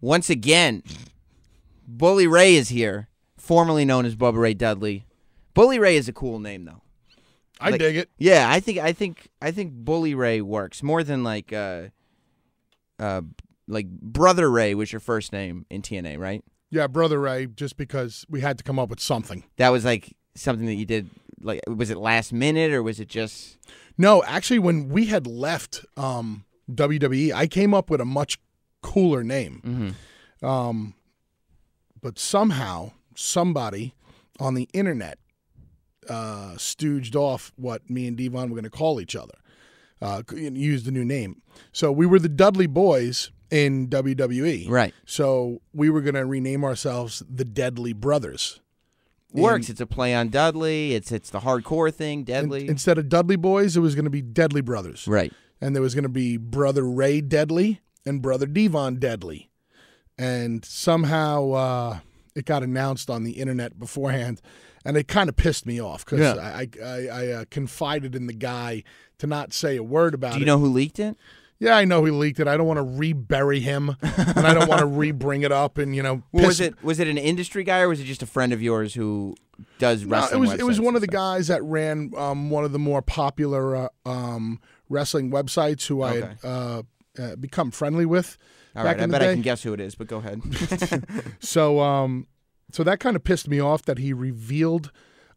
Once again, Bully Ray is here, formerly known as Bubba Ray Dudley. Bully Ray is a cool name, though. I dig it. Yeah, I think Bully Ray works more than like Brother Ray was your first name in TNA, right? Yeah, Brother Ray, just because we had to come up with something. That was like something that you did. Like, was it last minute or was it just? No, actually, when we had left WWE, I came up with a much cooler name. Mm-hmm. But somehow, somebody on the internet stooged off what me and Devon were going to call each other, used the new name. So we were the Dudley Boys in WWE. Right. So we were going to rename ourselves the Deadly Brothers. Works. It's a play on Dudley. It's the hardcore thing, Deadly. Instead of Dudley Boys, it was going to be Deadly Brothers. Right. And there was going to be Brother Ray Dudley and Brother Devon Dudley. And somehow it got announced on the internet beforehand, and it kind of pissed me off because I confided in the guy to not say a word about it. Do you know who leaked it? Yeah, I know he leaked it. I don't want to rebury him, and I don't want to re-bring it up. And was it an industry guy or was it just a friend of yours who does wrestling? No, it was one of the guys that ran one of the more popular wrestling websites who I had become friendly with. All right, I bet I can guess who it is, but go ahead. So that kind of pissed me off that he revealed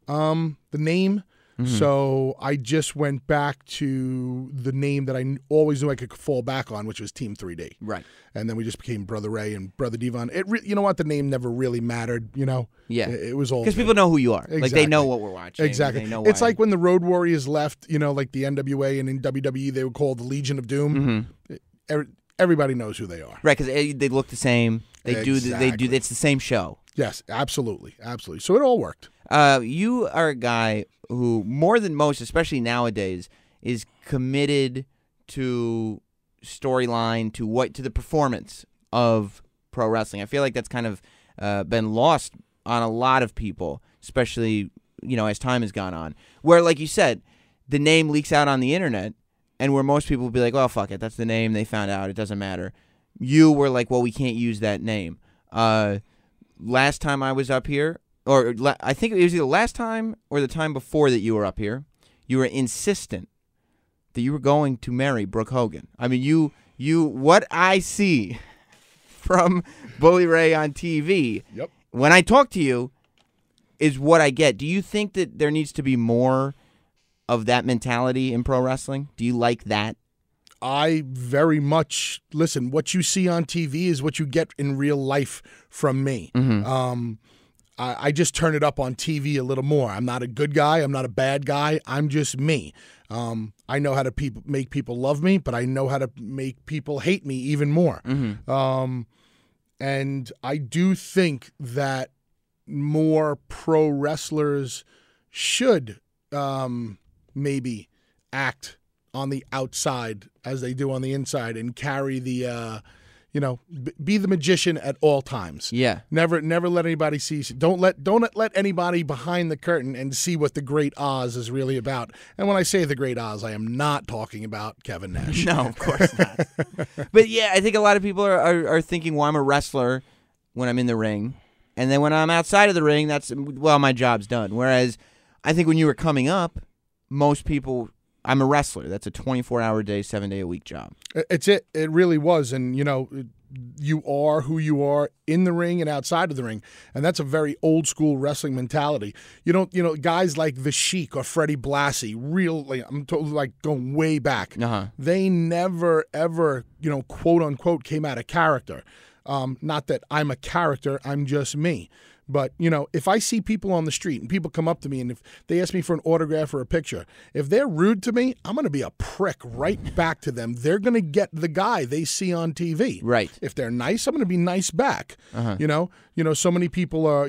the name. Mm-hmm. So I just went back to the name that I always knew I could fall back on, which was Team 3D. Right. And then we just became Brother Ray and Brother Devon. You know what? The name never really mattered, Yeah. It was all... Because people know who you are. Exactly. Like, they know what we're watching. Exactly. They know it's why. like when the Road Warriors left, like the NWA, and in WWE they were called the Legion of Doom. Mm-hmm. Everybody knows who they are. Right, because they look the same. They do. It's the same show. Yes, absolutely. Absolutely. So it all worked. You are a guy who, more than most, especially nowadays, is committed to storyline, to the performance of pro wrestling. I feel like that's kind of been lost on a lot of people, especially as time has gone on. Where, like you said, the name leaks out on the internet, and where most people will be like, "Well, fuck it, that's the name. They found out. It doesn't matter." You were like, "Well, we can't use that name." Last time I was up here, or I think it was either last time or the time before that you were up here, you were insistent that you were going to marry Brooke Hogan. I mean, you what I see from Bully Ray on TV, yep, when I talk to you, is what I get. Do you think that there needs to be more of that mentality in pro wrestling? Do you like that? I very much listen. What you see on TV is what you get in real life from me. Mm-hmm. I just turn it up on TV a little more. I'm not a good guy. I'm not a bad guy. I'm just me. I know how to make people love me, but I know how to make people hate me even more. Mm-hmm. And I do think that more pro wrestlers should maybe act on the outside as they do on the inside and carry the, be the magician at all times. Yeah. Never let anybody see. Don't let anybody behind the curtain and see what the Great Oz is really about. And when I say the Great Oz, I am not talking about Kevin Nash. No, of course not. But yeah, I think a lot of people are thinking, well, I'm a wrestler when I'm in the ring. And then when I'm outside of the ring, my job's done. Whereas I think when you were coming up, most people... I'm a wrestler. That's a 24-hour day, 7-day-a-week job. It really was. And, you are who you are in the ring and outside of the ring. And that's a very old-school wrestling mentality. Guys like The Sheik or Freddie Blassie, I'm totally going way back. Uh-huh. They never, ever, quote-unquote, came out of character. Not that I'm a character. I'm just me. But, if I see people on the street and people come up to me and if they ask me for an autograph or a picture, if they're rude to me, I'm going to be a prick right back to them. They're going to get the guy they see on TV. Right. If they're nice, I'm going to be nice back. Uh-huh. So many people are,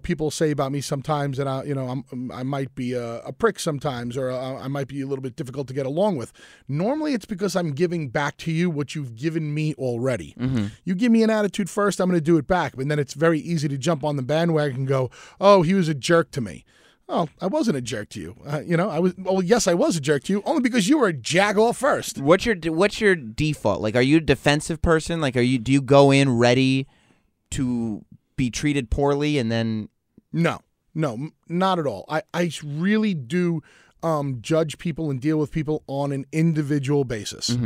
people say about me sometimes that I might be a prick sometimes, or I might be a little bit difficult to get along with. Normally, it's because I'm giving back to you what you've given me already. Mm-hmm. You give me an attitude first, I'm going to do it back. But then it's very easy to jump on the bandwagon and go, "Oh, he was a jerk to me." Oh, I wasn't a jerk to you. I was. Well, yes, I was a jerk to you, only because you were a jagoff first. What's your default? Like, are you a defensive person? Like, do you go in ready to be treated poorly and then? No, not at all. I really do judge people and deal with people on an individual basis,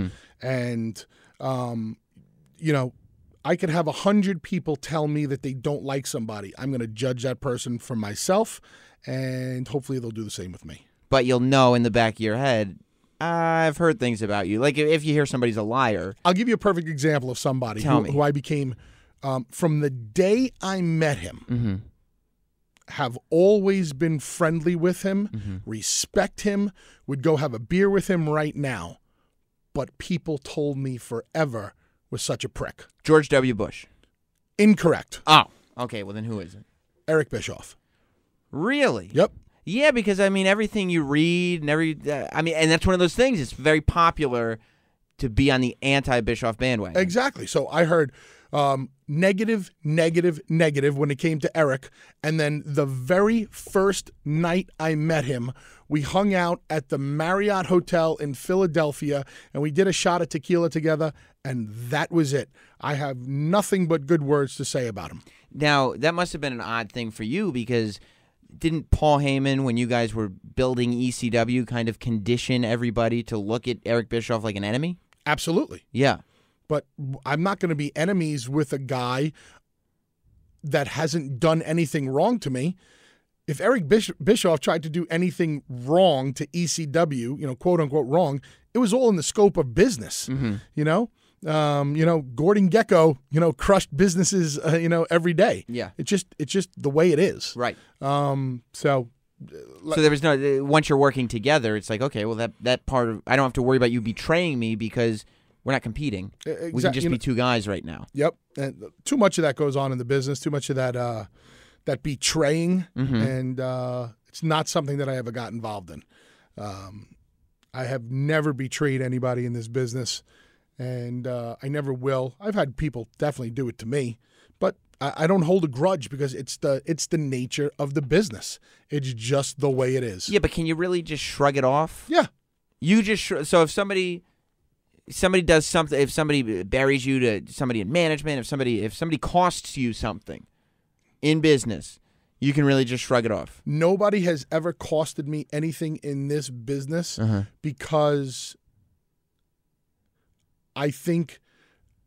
and I could have 100 people tell me that they don't like somebody. I'm going to judge that person for myself, and hopefully they'll do the same with me. But you'll know in the back of your head, I've heard things about you. Like if you hear somebody's a liar. I'll give you a perfect example of somebody who I became, from the day I met him, have always been friendly with him, respect him, would go have a beer with him right now. But people told me forever was such a prick. George W. Bush. Incorrect. Oh, okay. Well, then who is it? Eric Bischoff. Really? Yep. Yeah, because, everything you read and and that's one of those things. It's very popular to be on the anti-Bischoff bandwagon. Exactly. So I heard negative when it came to Eric. And then the very first night I met him, we hung out at the Marriott Hotel in Philadelphia, and we did a shot of tequila together, and that was it. I have nothing but good words to say about him. Now, that must have been an odd thing for you, because didn't Paul Heyman, when you guys were building ECW, kind of condition everybody to look at Eric Bischoff like an enemy? Absolutely. Yeah. But I'm not going to be enemies with a guy that hasn't done anything wrong to me. If Eric Bischoff tried to do anything wrong to ECW, quote unquote wrong, it was all in the scope of business. Gordon Gekko, crushed businesses, every day. Yeah. It's just the way it is. Right. So there was no, once you're working together, it's like, okay, well that part of, I don't have to worry about you betraying me because we're not competing. We can just be two guys right now. Yep. And too much of that goes on in the business, too much of that that betraying, and it's not something that I ever got involved in. I have never betrayed anybody in this business, and I never will. I've had people definitely do it to me, but I don't hold a grudge because it's the nature of the business. It's just the way it is. Yeah, but can you really just shrug it off? Yeah. You just so if somebody does something, if somebody buries you to somebody in management, if somebody costs you something in business, you can really just shrug it off. Nobody has ever costed me anything in this business because I think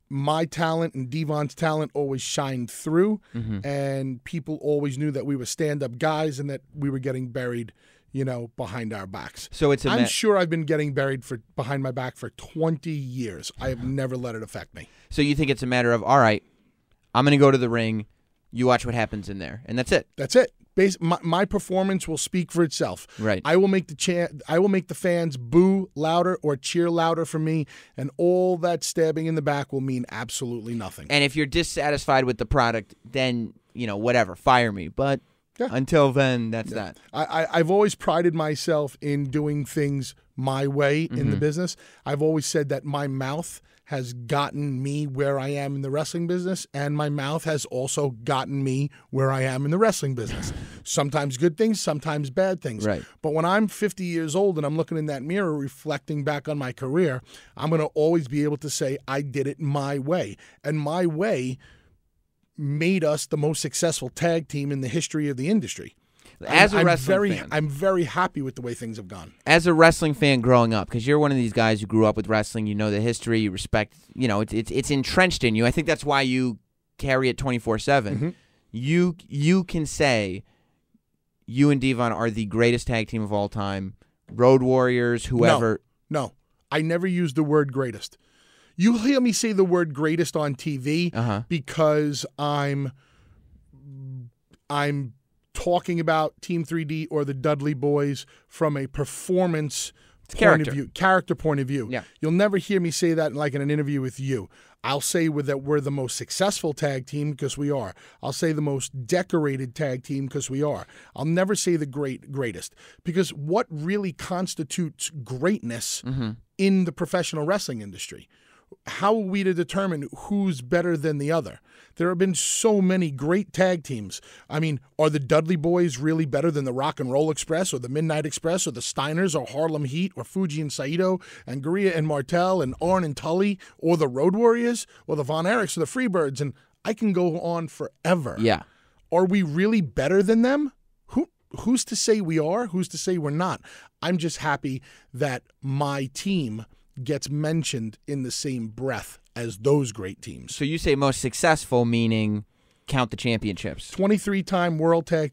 my talent and Devon's talent always shined through, and people always knew that we were stand-up guys and that we were getting buried, behind our backs. So I'm sure I've been getting buried behind my back for 20 years. I have never let it affect me. So you think it's a matter of, all right, I'm going to go to the ring, you watch what happens in there, and that's it. That's it. My performance will speak for itself. Right. I will make the fans boo louder or cheer louder for me, and all that stabbing in the back will mean absolutely nothing. And if you're dissatisfied with the product, then whatever, fire me. But until then, that's that. I've always prided myself in doing things my way in the business. I've always said that my mouth has gotten me where I am in the wrestling business, and my mouth has also gotten me where I am in the wrestling business. Sometimes good things, sometimes bad things. Right. But when I'm 50 years old and I'm looking in that mirror reflecting back on my career, I'm going to always be able to say I did it my way. And my way made us the most successful tag team in the history of the industry. As a wrestling fan, I'm very happy with the way things have gone. As a wrestling fan growing up, because you're one of these guys who grew up with wrestling, you know the history, you respect, it's entrenched in you. I think that's why you carry it 24/7. You can say you and Devon are the greatest tag team of all time, Road Warriors, whoever. No, I never used the word greatest. You hear me say the word greatest on TV because I'm talking about Team 3D or the Dudley Boys from a performance point of view, character point of view. Yeah. You'll never hear me say that in an interview with you. I'll say that we're the most successful tag team because we are. I'll say the most decorated tag team because we are. I'll never say the greatest, because what really constitutes greatness in the professional wrestling industry? how are we to determine who's better than the other? There have been so many great tag teams. I mean, are the Dudley Boys really better than the Rock and Roll Express or the Midnight Express or the Steiners or Harlem Heat or Fuji and Saito and Gurria and Martel and Arn and Tully or the Road Warriors or the Von Erichs or the Freebirds? And I can go on forever. Yeah. Are we really better than them? Who's to say we are? Who's to say we're not? I'm just happy that my team gets mentioned in the same breath as those great teams. So you say most successful, meaning count the championships. 23-time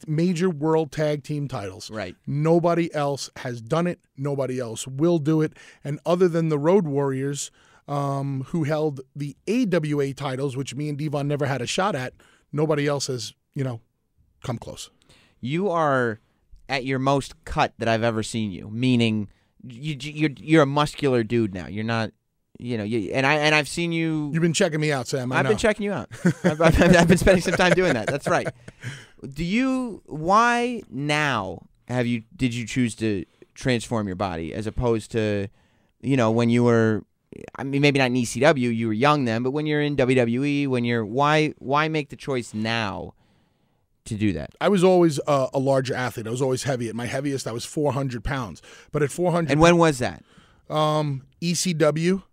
major world tag team titles. Right. Nobody else has done it. Nobody else will do it. And other than the Road Warriors, who held the AWA titles, which me and Devon never had a shot at, nobody else has, come close. You are at your most cut that I've ever seen you, meaning you're a muscular dude now. You're not, and I've seen you. You've been checking me out, Sam. I've been checking you out. I've been spending some time doing that. That's right. Why now did you choose to transform your body as opposed to, when you were, I mean, maybe not in ECW, you were young then, but when you're in WWE, why make the choice now to do that? I was always a larger athlete. I was always heavy. At my heaviest, I was 400 pounds. But at 400, and when was that? ECW,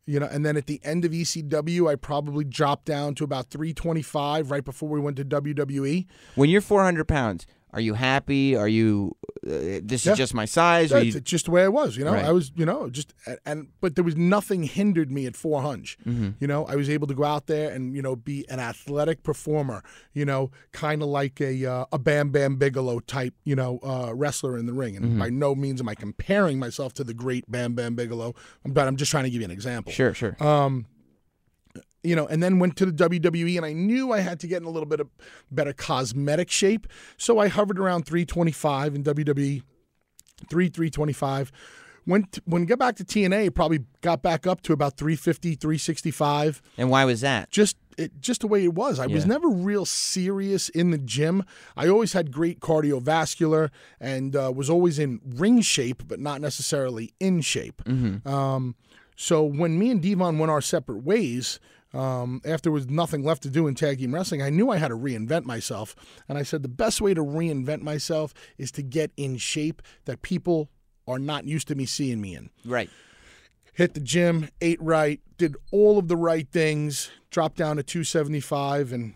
and then at the end of ECW, I probably dropped down to about 325 right before we went to WWE. When you're 400 pounds, are you happy? Are you? This is just my size. It's just the way I was. Right. I was, but there was nothing hindered me at 400. Mm-hmm. I was able to go out there and be an athletic performer. Kind of like a Bam Bam Bigelow type, wrestler in the ring. And by no means am I comparing myself to the great Bam Bam Bigelow. But I'm just trying to give you an example. Sure. And then went to the WWE, and I knew I had to get in a little bit of better cosmetic shape. So I hovered around 325 in WWE, 325. When I got back to TNA, probably got back up to about 350, 365. And why was that? Just the way it was. I was never real serious in the gym. I always had great cardiovascular and was always in ring shape, but not necessarily in shape. Mm-hmm. So when me and Devon went our separate ways, after there was nothing left to do in tag team wrestling, I knew I had to reinvent myself. And I said the best way to reinvent myself is to get in shape that people are not used to me seeing me in. Right. Hit the gym, ate right, did all of the right things, dropped down to 275, and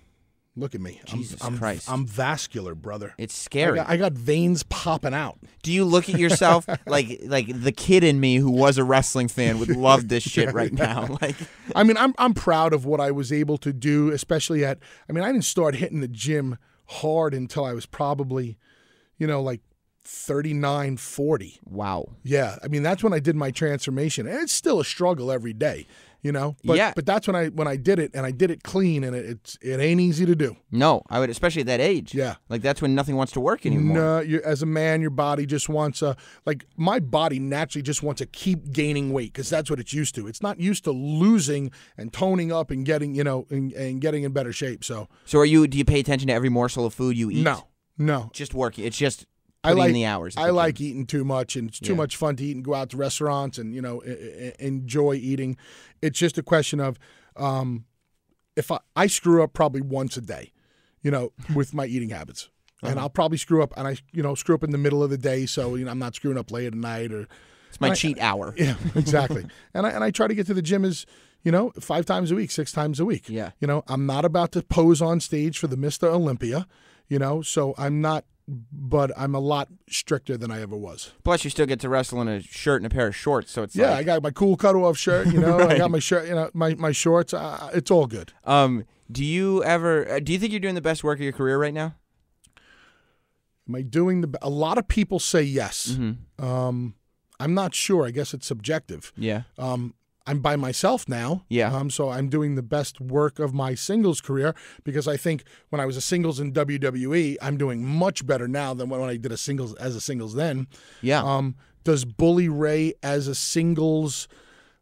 look at me. Jesus Christ. I'm vascular, brother. It's scary. I got veins popping out. Do you look at yourself like the kid in me who was a wrestling fan would love this shit right now? I mean, I'm proud of what I was able to do, especially I didn't start hitting the gym hard until I was probably, 39, 40. Wow. Yeah. I mean, that's when I did my transformation. And it's still a struggle every day, But that's when I did it, and I did it clean, and it ain't easy to do. No, I would, especially at that age. Yeah. That's when nothing wants to work anymore. No, as a man, your body just wants my body naturally just wants to keep gaining weight because that's what it's used to. It's not used to losing and toning up and getting, and getting in better shape. So do you pay attention to every morsel of food you eat? No. Just working. It's just putting in the hours. I like eating too much, and it's too much fun to eat and go out to restaurants and, enjoy eating. It's just a question of if I screw up probably once a day, with my eating habits. And I'll probably screw up, and I screw up in the middle of the day, so I'm not screwing up late at night. It's my cheat hour. Yeah, exactly. and I try to get to the gym as 5 times a week, 6 times a week. Yeah. I'm not about to pose on stage for the Mr. Olympia, so I'm not. But I'm a lot stricter than I ever was. Plus, you still get to wrestle in a shirt and a pair of shorts, so it's I got my cool cut-off shirt. Right. I got my shirt, my shorts. It's all good. Do you think you're doing the best work of your career right now? Am I doing a lot of people say yes. Mm-hmm. I'm not sure. I guess it's subjective. Yeah. I'm by myself now. Yeah. So I'm doing the best work of my singles career because I think when I was a singles in WWE, I'm doing much better now than when I did as a singles then. Yeah. Does Bully Ray as a singles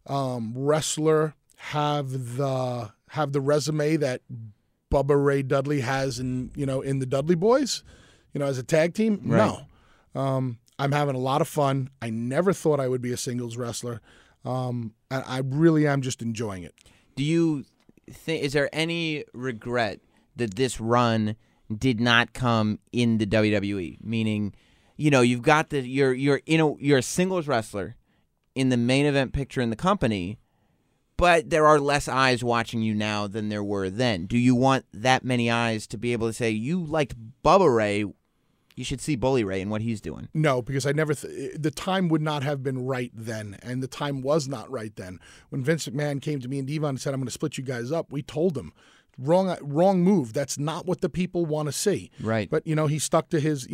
wrestler have the resume that Bubba Ray Dudley has in the Dudley Boys, as a tag team? Right. No. I'm having a lot of fun. I never thought I would be a singles wrestler. And I really am just enjoying it. Do you think, is there any regret that this run did not come in the WWE? Meaning, you've got you're a singles wrestler in the main event picture in the company, but there are less eyes watching you now than there were then. Do you want that many eyes to be able to say, you liked Bubba Ray, you should see Bully Ray and what he's doing? No, because I never. The time would not have been right then, and the time was not right then. When Vince McMahon came to me and Devon and said, "I'm going to split you guys up," we told him, wrong move. That's not what the people want to see. Right. But he stuck to his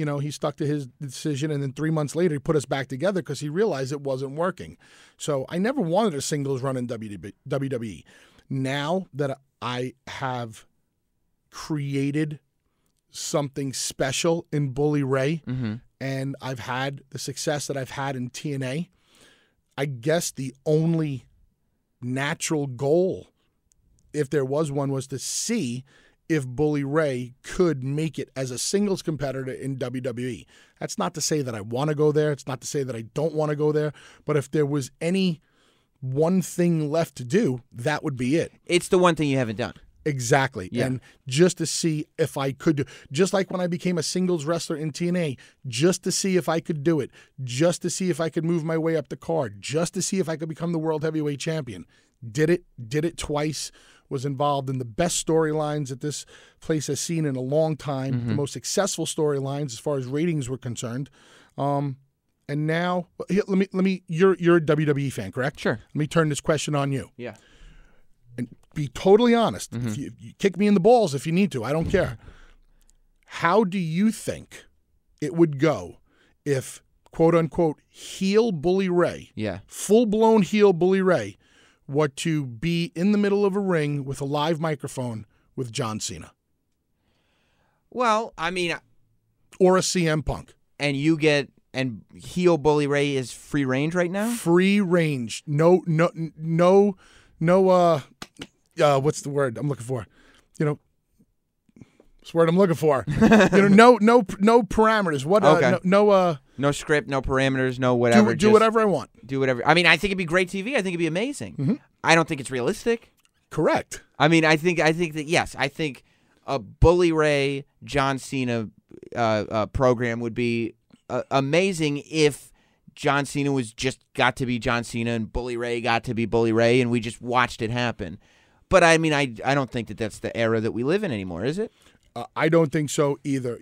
decision, and then 3 months later he put us back together because he realized it wasn't working. So I never wanted a singles run in WWE. Now that I have created something special in Bully Ray, and I've had the success that I've had in TNA, I guess the only natural goal, if there was one, was to see if Bully Ray could make it as a singles competitor in WWE. That's not to say that I want to go there. It's not to say that I don't want to go there. But if there was any one thing left to do, that would be it. It's the one thing you haven't done. Exactly. Yeah. And just to see if I could do, just like when I became a singles wrestler in TNA, just to see if I could do it, just to see if I could move my way up the card, just to see if I could become the world heavyweight champion. Did it twice, was involved in the best storylines that this place has seen in a long time, the most successful storylines as far as ratings were concerned. And now, let me. You're a WWE fan, correct? Sure. Let me turn this question on you. Yeah. And be totally honest. If you kick me in the balls if you need to. I don't care. How do you think it would go if, quote unquote, heel Bully Ray, full-blown heel Bully Ray, were to be in the middle of a ring with a live microphone with John Cena? Well, I mean, or a CM Punk. And heel Bully Ray is free range right now? Free range. No, what's the word I'm looking for? What's the word I'm looking for? No parameters. What? Okay. No script, no parameters, no whatever. Do whatever I want. Do whatever. I mean, I think it'd be great TV. I think it'd be amazing. I don't think it's realistic. Correct. I mean, I think that, yes, I think a Bully Ray, John Cena program would be amazing if John Cena got to be John Cena and Bully Ray got to be Bully Ray and we just watched it happen. But I mean, I don't think that that's the era that we live in anymore, is it? I don't think so either.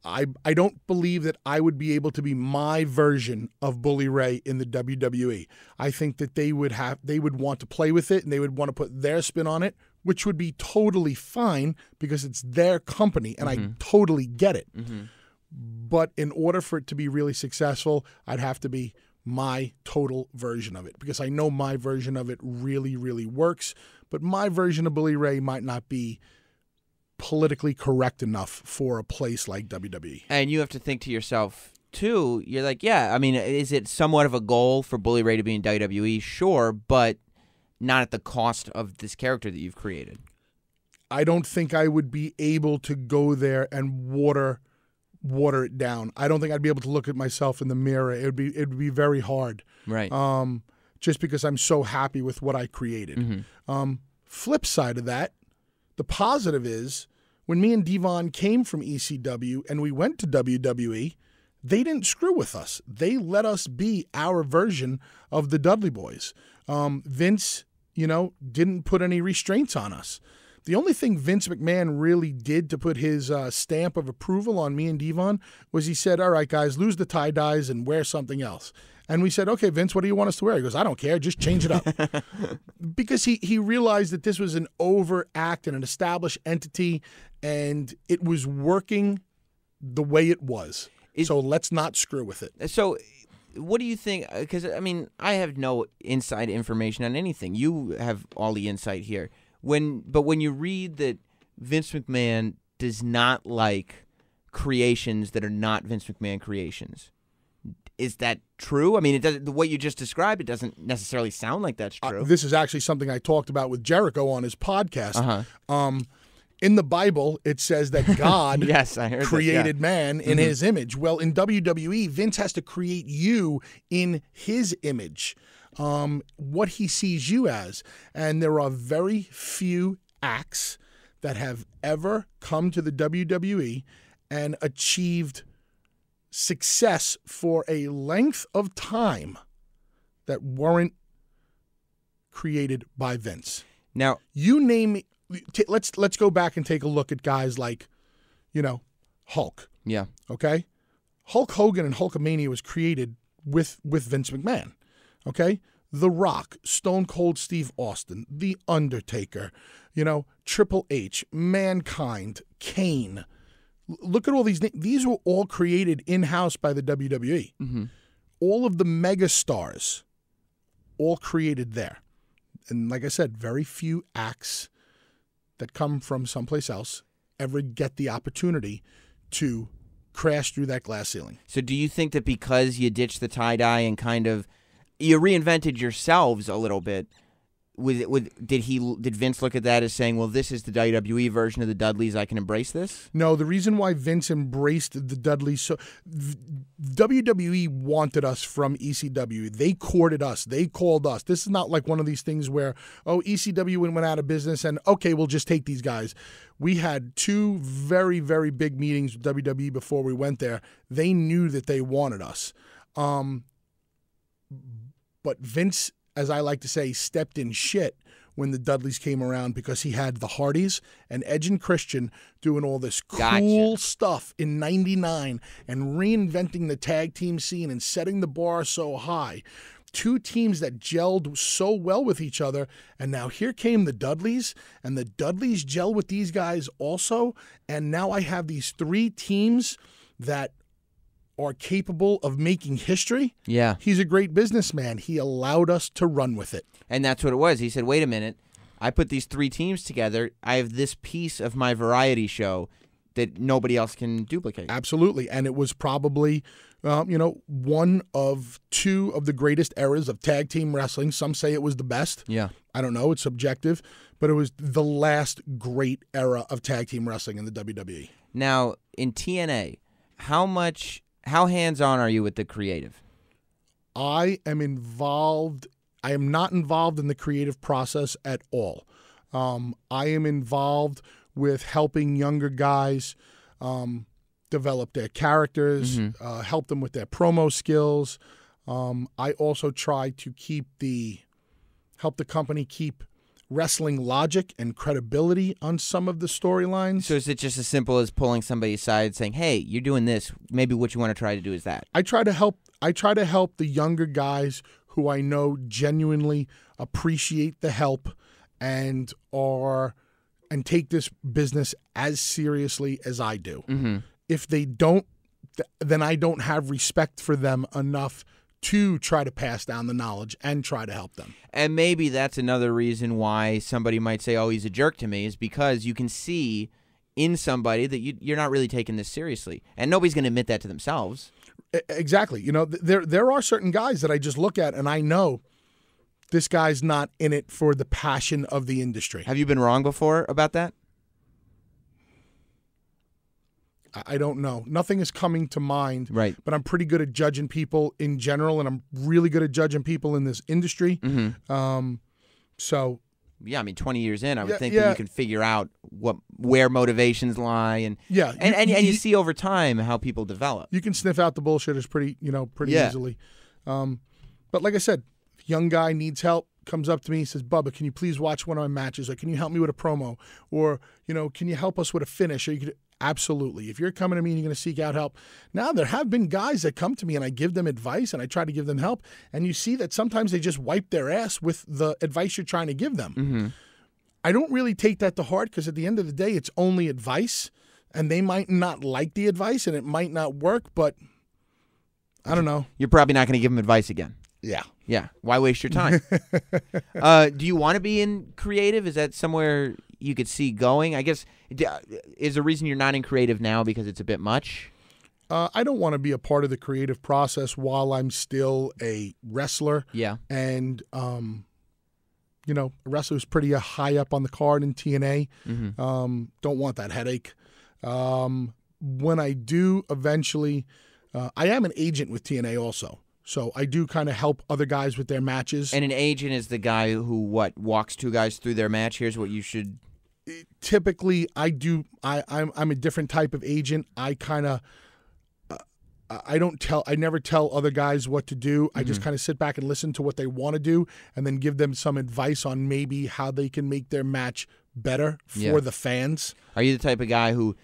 I don't believe that I would be able to be my version of Bully Ray in the WWE. I think that they would want to play with it and they would want to put their spin on it, which would be totally fine because it's their company and I totally get it. But in order for it to be really successful, I'd have to be my total version of it because I know my version of it really, really works. But my version of Bully Ray might not be politically correct enough for a place like WWE. And you have to think to yourself, too, you're like, yeah, I mean, is it somewhat of a goal for Bully Ray to be in WWE? Sure, but not at the cost of this character that you've created. I don't think I would be able to go there and water it down. I don't think I'd be able to look at myself in the mirror. It'd be very hard. Right. Just because I'm so happy with what I created. Flip side of that, the positive is when me and Devon came from ECW and we went to WWE, they didn't screw with us. They let us be our version of the Dudley Boys. Vince, didn't put any restraints on us. The only thing Vince McMahon really did to put his stamp of approval on me and Devon was he said, all right, guys, lose the tie-dyes and wear something else. And we said, okay, Vince, what do you want us to wear? He goes, I don't care. Just change it up. Because he realized that this was an overact and an established entity, and it was working the way it was. So let's not screw with it. So what do you think? Because, I mean, I have no inside information on anything. You have all the insight here. But when you read that Vince McMahon does not like creations that are not Vince McMahon creations, is that true? I mean, the way you just described it doesn't necessarily sound like that's true. This is actually something I talked about with Jericho on his podcast. in the Bible, it says that God yes, I heard created man in his image. Well, in WWE, Vince has to create you in his image, what he sees you as. And there are very few acts that have ever come to the WWE and achieved success for a length of time that weren't created by Vince. Now, you name me. Let's go back and take a look at guys like, Hulk. Yeah. Okay? Hulk Hogan and Hulkamania was created with Vince McMahon. Okay? The Rock, Stone Cold Steve Austin, The Undertaker, Triple H, Mankind, Kane. Look at all these names. These were all created in-house by the WWE. Mm-hmm. All of the mega stars, all created there. And like I said, very few acts that come from someplace else ever get the opportunity to crash through that glass ceiling. So do you think that because you ditched the tie-dye and kind of you reinvented yourselves a little bit, did Vince look at that as saying, well, this is the WWE version of the Dudleys, I can embrace this? No, the reason why Vince embraced the Dudleys, so WWE wanted us from ECW. They courted us. They called us. This is not like one of these things where, ECW went out of business and, okay, we'll just take these guys. We had 2 very, very big meetings with WWE before we went there. They knew that they wanted us. But Vince, as I like to say, stepped in shit when the Dudleys came around because he had the Hardys and Edge and Christian doing all this cool stuff in '99 and reinventing the tag team scene and setting the bar so high. 2 teams that gelled so well with each other, and now here came the Dudleys, and the Dudleys gel with these guys also, and now I have these 3 teams that are capable of making history. Yeah. He's a great businessman. He allowed us to run with it. And that's what it was. He said, wait a minute, I put these 3 teams together. I have this piece of my variety show that nobody else can duplicate. Absolutely. And it was probably, one of 2 of the greatest eras of tag team wrestling. Some say it was the best. Yeah. I don't know. It's subjective. But it was the last great era of tag team wrestling in the WWE. Now, in TNA, how hands-on are you with the creative? I am involved. I am not involved in the creative process at all. I am involved with helping younger guys develop their characters, help them with their promo skills. I also try to help the company keep wrestling logic and credibility on some of the storylines. So is it just as simple as pulling somebody aside saying, hey, you're doing this, maybe what you want to try to do is that? I try to help the younger guys who I know genuinely appreciate the help and take this business as seriously as I do. Mm-hmm. If they don't, then I don't have respect for them enough to try to pass down the knowledge and try to help them. And maybe that's another reason why somebody might say, oh, he's a jerk to me, is because you can see in somebody that you're not really taking this seriously. And nobody's going to admit that to themselves. Exactly. There are certain guys that I just look at and I know this guy's not in it for the passion of the industry. Have you been wrong before about that? I don't know. Nothing is coming to mind. Right. But I'm pretty good at judging people in general, and I'm really good at judging people in this industry. Mm-hmm. So. Yeah, I mean, 20 years in, I would think that you can figure out where motivations lie, and you see over time how people develop. You can sniff out the bullshitters pretty easily. But like I said, young guy needs help, comes up to me, says, Bubba, can you please watch one of my matches? Or can you help me with a promo? Or, can you help us with a finish? Or you could. Absolutely. If you're coming to me and you're going to seek out help. Now, there have been guys that come to me and I give them advice and I try to give them help. And you see that sometimes they just wipe their ass with the advice you're trying to give them. Mm-hmm. I don't really take that to heart because at the end of the day, it's only advice. And they might not like the advice and it might not work, but I don't know. You're probably not going to give them advice again. Yeah. Yeah. Why waste your time? Do you want to be in creative? Is that somewhere you could see going? I guess, is the reason you're not in creative now because it's a bit much? I don't want to be a part of the creative process while I'm still a wrestler. Yeah. And, a wrestler who's pretty high up on the card in TNA. Don't want that headache. When I do eventually, I am an agent with TNA also. So I do kind of help other guys with their matches. And an agent is the guy who, walks two guys through their match? Here's what you should... Typically, I'm a different type of agent. I kind of... I never tell other guys what to do. I just kind of sit back and listen to what they want to do and then give them some advice on maybe how they can make their match better for the fans. Are you the type of guy who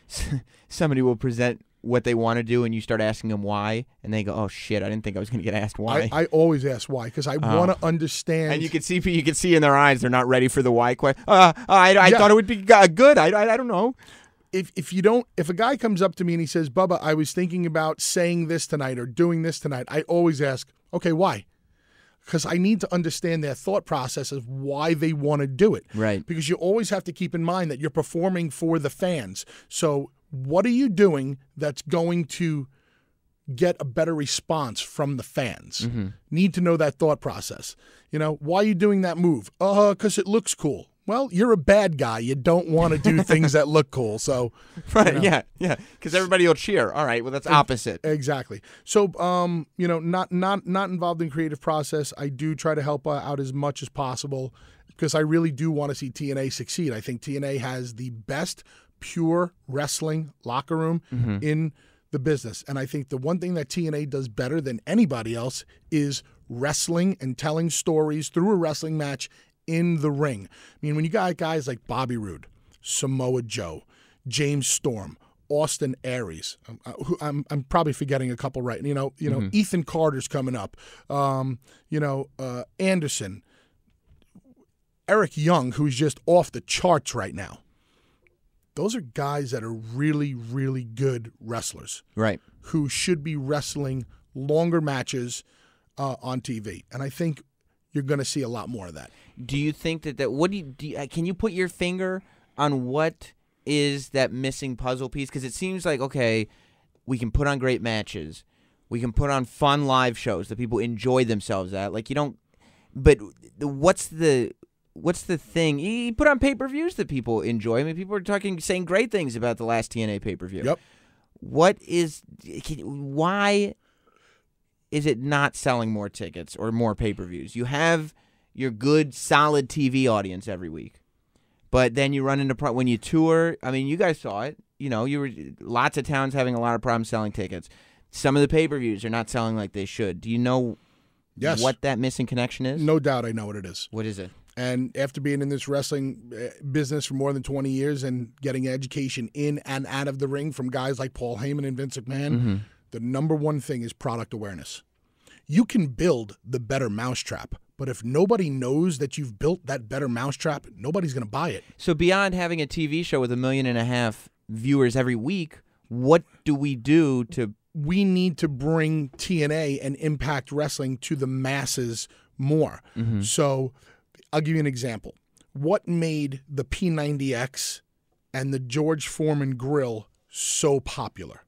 somebody will present what they want to do and you start asking them why and they go, oh shit, I didn't think I was going to get asked why? I always ask why because I want to understand. And you can see in their eyes they're not ready for the why question. I thought it would be good. I don't know. If a guy comes up to me and he says, Bubba, I was thinking about saying this tonight or doing this tonight, I always ask, okay, why? Because I need to understand their thought process of why they want to do it. Right. Because you always have to keep in mind that you're performing for the fans. So what are you doing that's going to get a better response from the fans? Need to know that thought process. Why are you doing that move? Because it looks cool. Well, you're a bad guy. You don't want to do things that look cool. So, right, yeah, because everybody will cheer. All right, well, that's opposite. Exactly. So, not involved in creative process. I do try to help out as much as possible because I really do want to see TNA succeed. I think TNA has the best pure wrestling locker room in the business, and I think the one thing that TNA does better than anybody else is wrestling and telling stories through a wrestling match in the ring. I mean, when you got guys like Bobby Roode, Samoa Joe, James Storm, Austin Aries, I'm probably forgetting a couple, right? Ethan Carter's coming up. Anderson, Eric Young, who's just off the charts right now. Those are guys that are really, really good wrestlers, right? Who should be wrestling longer matches on TV, and I think you're going to see a lot more of that. Do you think can you put your finger on what is that missing puzzle piece? Because it seems like, okay, we can put on great matches. We can put on fun live shows that people enjoy themselves at. But what's the thing? You put on pay-per-views that people enjoy. I mean, people are saying great things about the last TNA pay-per-view. Yep. Why is it not selling more tickets or more pay-per-views? You have your good, solid TV audience every week. But then you run into when you tour. I mean, you guys saw it. Lots of towns having a lot of problems selling tickets. Some of the pay-per-views are not selling like they should. Do you know what that missing connection is? No doubt I know what it is. What is it? And after being in this wrestling business for more than 20 years and getting education in and out of the ring from guys like Paul Heyman and Vince McMahon, the number one thing is product awareness. You can build the better mousetrap, but if nobody knows that you've built that better mousetrap, nobody's going to buy it. So beyond having a TV show with 1.5 million viewers every week, what do we do to... We need to bring TNA and Impact Wrestling to the masses more. So I'll give you an example. What made the P90X and the George Foreman grill so popular?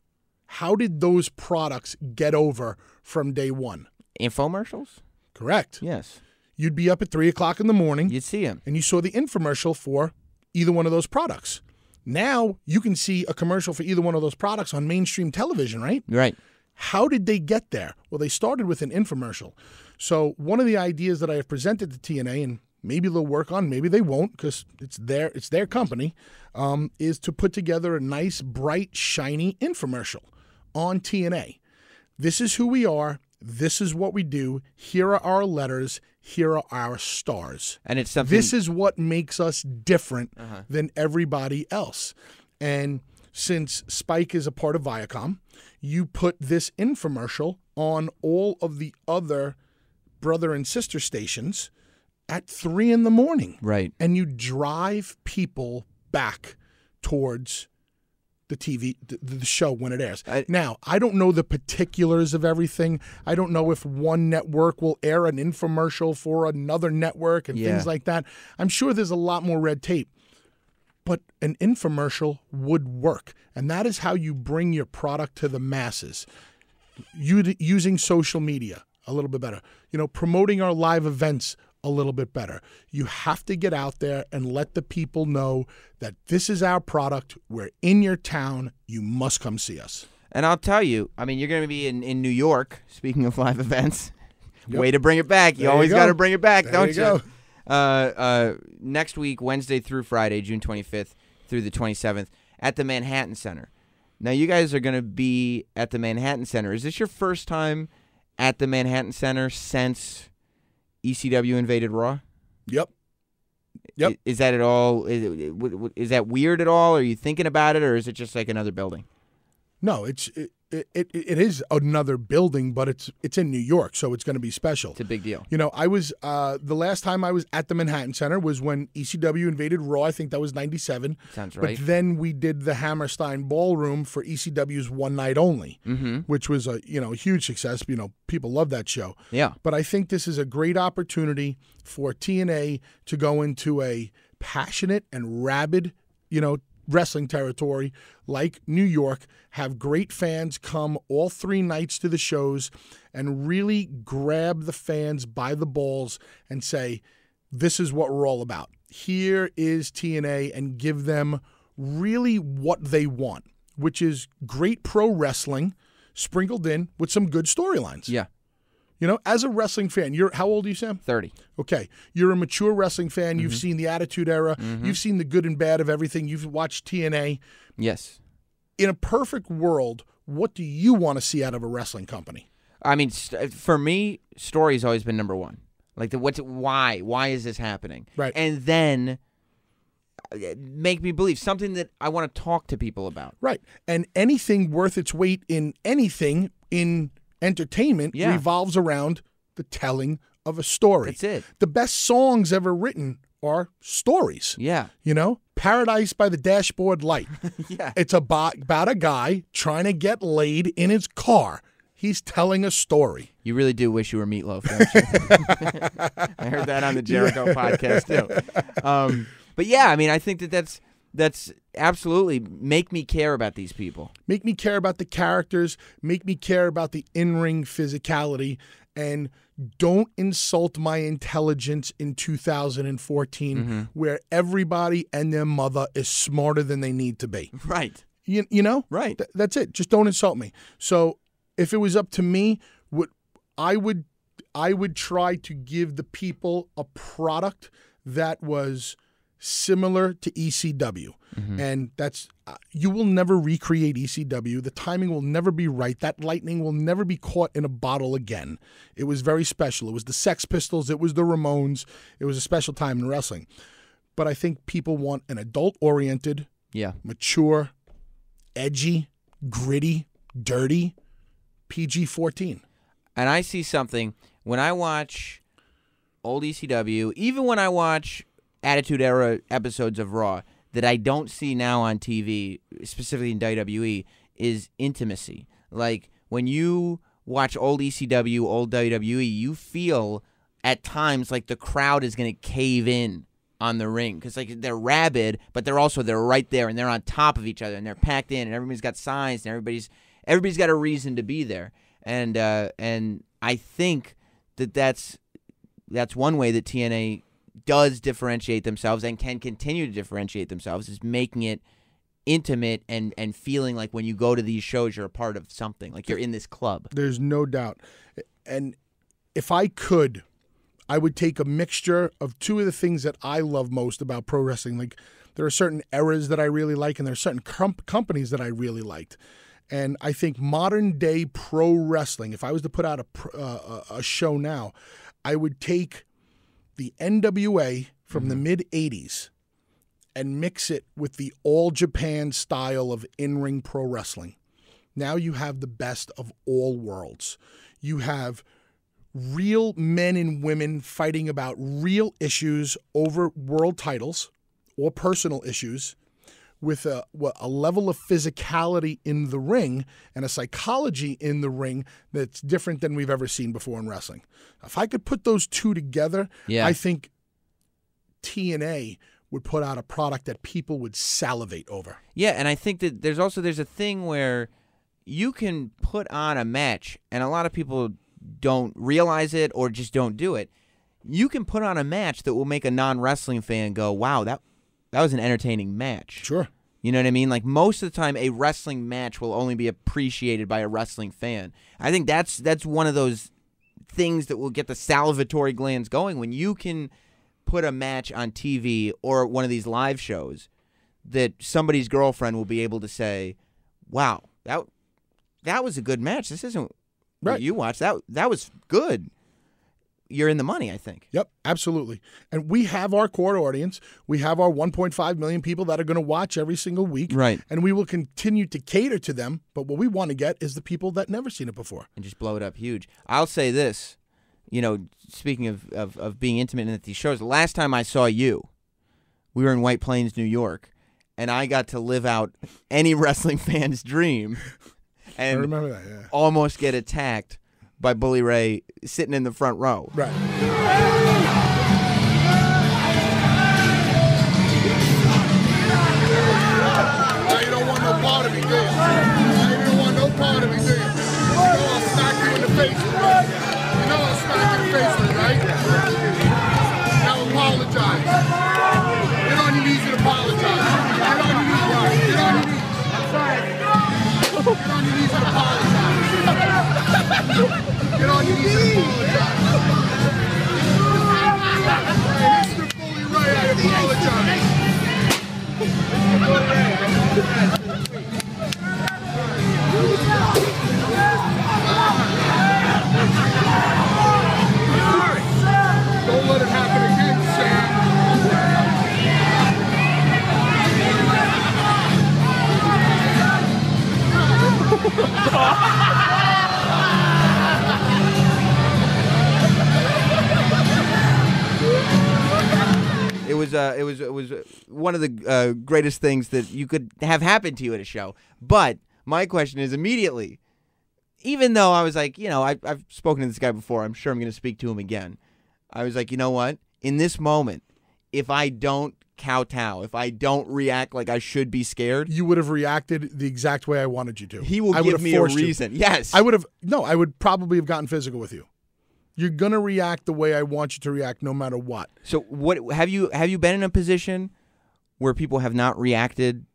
How did those products get over from day one? Infomercials? Correct. Yes. You'd be up at 3 o'clock in the morning. You'd see them. And you saw the infomercial for either one of those products. Now you can see a commercial for either one of those products on mainstream television, right? Right. How did they get there? Well, they started with an infomercial. So one of the ideas that I have presented to TNA, and maybe they'll work on, maybe they won't because it's their company, is to put together a nice, bright, shiny infomercial on TNA. This is who we are. This is what we do. Here are our letters. Here are our stars. And it's something. This is what makes us different than everybody else. And since Spike is a part of Viacom, you put this infomercial on all of the other brother and sister stations at 3 in the morning. Right. And you drive people back towards the TV, the show when it airs. Now, I don't know the particulars of everything. I don't know if one network will air an infomercial for another network and things like that. I'm sure there's a lot more red tape. But an infomercial would work. And that is how you bring your product to the masses. Using social media a little bit better. Promoting our live events a little bit better. You have to get out there and let the people know that this is our product. We're in your town. You must come see us. And I'll tell you, I mean, you're going to be in New York, speaking of live events. Yep. Way to bring it back. You always got to bring it back, don't you? Next week, Wednesday through Friday, June 25th through the 27th, at the Manhattan Center. Now, you guys are going to be at the Manhattan Center. Is this your first time at the Manhattan Center since ECW invaded Raw? Yep. Is that at all? Is that weird at all? Are you thinking about it, or is it just like another building? No, it is another building, but it's in New York, so it's going to be special. It's a big deal. You know, I was the last time I was at the Manhattan Center was when ECW invaded Raw. I think that was '97. Sounds right. But then we did the Hammerstein Ballroom for ECW's One Night Only, which was a huge success. You know, people love that show. Yeah. But I think this is a great opportunity for TNA to go into a passionate and rabid, wrestling territory like New York, have great fans come all 3 nights to the shows and really grab the fans by the balls and say, this is what we're all about. Here is TNA, and give them really what they want, which is great pro wrestling sprinkled in with some good storylines. Yeah. You know, as a wrestling fan, how old are you, Sam? 30. Okay. You're a mature wrestling fan. You've seen the Attitude Era. You've seen the good and bad of everything. You've watched TNA. Yes. In a perfect world, what do you want to see out of a wrestling company? I mean, for me, story's always been number one. Like, why? Why is this happening? Right. And then make me believe something that I want to talk to people about. Right. And anything worth its weight in anything in entertainment revolves around the telling of a story. That's it. The best songs ever written are stories. Yeah. You know, Paradise by the Dashboard Light. Yeah. It's about a guy trying to get laid in his car. He's telling a story. You really do wish you were Meatloaf, don't you? I heard that on the Jericho podcast, too. But yeah, I mean, I think that's absolutely make me care about these people. Make me care about the characters. Make me care about the in-ring physicality. And don't insult my intelligence in 2014 where everybody and their mother is smarter than they need to be. Right. You know? Right. That's it. Just don't insult me. So if it was up to me, I would try to give the people a product that was similar to ECW. And that's you will never recreate ECW. The timing will never be right. That lightning will never be caught in a bottle again. It was very special. It was the Sex Pistols. It was the Ramones. It was a special time in wrestling. But I think people want an adult-oriented, mature, edgy, gritty, dirty, PG-14. And I see something when I watch old ECW, even when I watch Attitude Era episodes of Raw, that I don't see now on TV, specifically in WWE, is intimacy. Like, when you watch old ECW, old WWE, you feel at times like the crowd is going to cave in on the ring. Because, like, they're rabid, but they're right there, and they're on top of each other, and they're packed in, and everybody's got signs, and everybody's got a reason to be there. And I think that's one way that TNA does differentiate themselves and can continue to differentiate themselves, is making it intimate and feeling like when you go to these shows, you're a part of something, like you're in this club. There's no doubt. And if I could, I would take a mixture of two of the things that I love most about pro wrestling. Like, there are certain eras that I really like, and there are certain companies that I really liked. And I think modern day pro wrestling, if I was to put out a show now, I would take the NWA from the mid-'80s and mix it with the All Japan style of in-ring pro wrestling. Now you have the best of all worlds. You have real men and women fighting about real issues over world titles or personal issues, with a level of physicality in the ring and a psychology in the ring that's different than we've ever seen before in wrestling. If I could put those two together, I think TNA would put out a product that people would salivate over. Yeah, and I think that there's a thing where you can put on a match, and a lot of people don't realize it or just don't do it. you can put on a match that will make a non-wrestling fan go, wow, that was an entertaining match. Sure. You know what I mean? Like, most of the time, a wrestling match will only be appreciated by a wrestling fan. I think that's one of those things that will get the salivatory glands going when you can put a match on TV or one of these live shows that somebody's girlfriend will be able to say, wow, that was a good match. This isn't what you watched. That was good. You're in the money, I think. Yep, absolutely. And we have our core audience. We have our 1.5 million people that are going to watch every single week. Right. And we will continue to cater to them. But what we want to get is the people that never seen it before. And just blow it up huge. I'll say this, speaking of being intimate at these shows, the last time I saw you, we were in White Plains, New York, and I got to live out any wrestling fan's dream. And I remember that, yeah. Almost get attacked by Bully Ray sitting in the front row. Right. Now you don't want no part of me, do you? Now you don't want no part of me, do you? You know I'll smack you in the face with it. You know I'll smack you in the face with it, right? Now apologize. Get on your knees and apologize. Get on your knees, right? Get on your knees. I'm sorry. Get on your knees and apologize. Get on your knees and apologize. Mr. Bully Ray, I apologize. Don't let it happen again, Sam. It was one of the greatest things that you could have happen to you at a show. But my question is immediately, even though I was like, I've spoken to this guy before, I'm sure I'm going to speak to him again. I was like, you know what? In this moment, if I don't kowtow, if I don't react like I should be scared, you would have reacted the exact way I wanted you to. He will give me a reason. Yes. I would probably have gotten physical with you. You're going to react the way I want you to react no matter what. So what have you been in a position where people have not reacted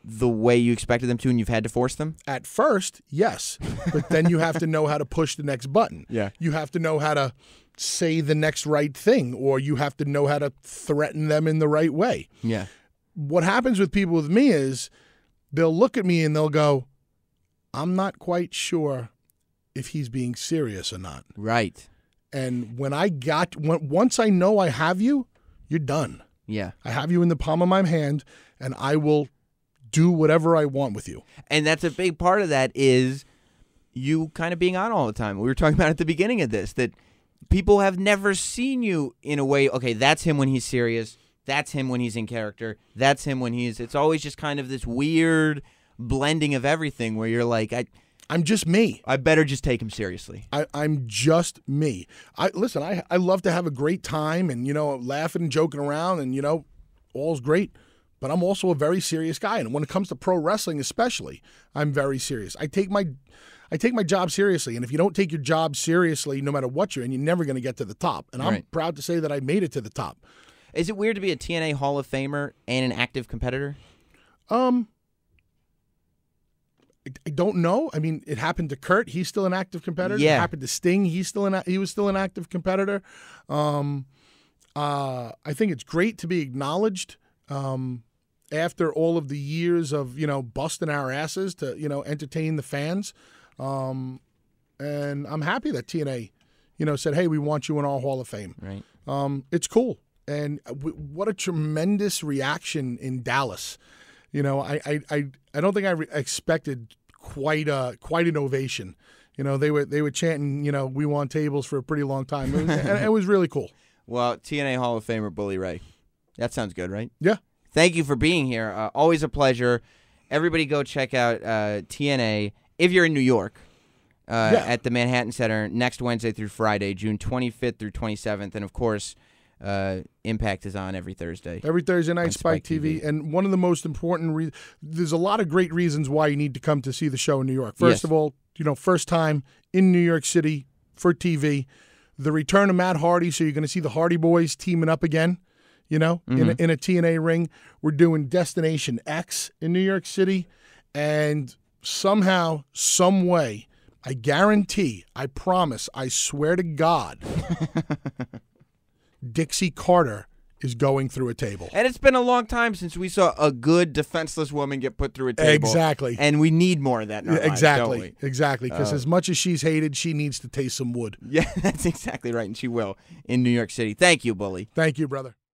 the way you expected them to and you've had to force them? At first, yes. But then you have to know how to push the next button. Yeah. You have to know how to say the next right thing, or you have to know how to threaten them in the right way. Yeah. What happens with people with me is they'll look at me and they'll go, I'm not quite sure if he's being serious or not. Right. And once I know I have you, you're done. Yeah. I have you in the palm of my hand, and I will do whatever I want with you. And that's a big part of that is you kind of being on all the time. We were talking about at the beginning of this, that people have never seen you in a way, okay, that's him when he's serious, that's him when he's in character, that's him when it's always just kind of this weird blending of everything where you're like, I'm just me. I better just take him seriously. I'm just me. Listen, I love to have a great time and, laughing and joking around and, all's great. But I'm also a very serious guy. And when it comes to pro wrestling especially, I'm very serious. I take my job seriously. And if you don't take your job seriously, no matter what you're never going to get to the top. And I'm proud to say that I made it to the top. Is it weird to be a TNA Hall of Famer and an active competitor? I don't know. I mean, it happened to Kurt. He's still an active competitor. Yeah. It happened to Sting. He was still an active competitor. I think it's great to be acknowledged after all of the years of, busting our asses to, entertain the fans. And I'm happy that TNA, said, hey, we want you in our Hall of Fame. Right. It's cool. And what a tremendous reaction in Dallas. I don't think I expected quite an ovation. They were chanting, we want tables for a pretty long time. And it was really cool. Well, TNA Hall of Famer Bully Ray. That sounds good, right? Yeah. Thank you for being here. Always a pleasure. Everybody go check out TNA if you're in New York at the Manhattan Center next Wednesday through Friday, June 25th through 27th. And, of course, Impact is on every Thursday. Every Thursday night, Spike TV. And one of the most important there's a lot of great reasons why you need to come to see the show in New York. First of all, first time in New York City for TV. the return of Matt Hardy, so you're going to see the Hardy Boys teaming up again, in a TNA ring. We're doing Destination X in New York City, and somehow, some way, I guarantee, I promise, I swear to God, Dixie Carter is going through a table. And it's been a long time since we saw a good defenseless woman get put through a table. Exactly. And we need more of that in our lives, don't we? Exactly. Because as much as she's hated, she needs to taste some wood. Yeah, that's exactly right, and she will in New York City. Thank you, Bully. Thank you, brother.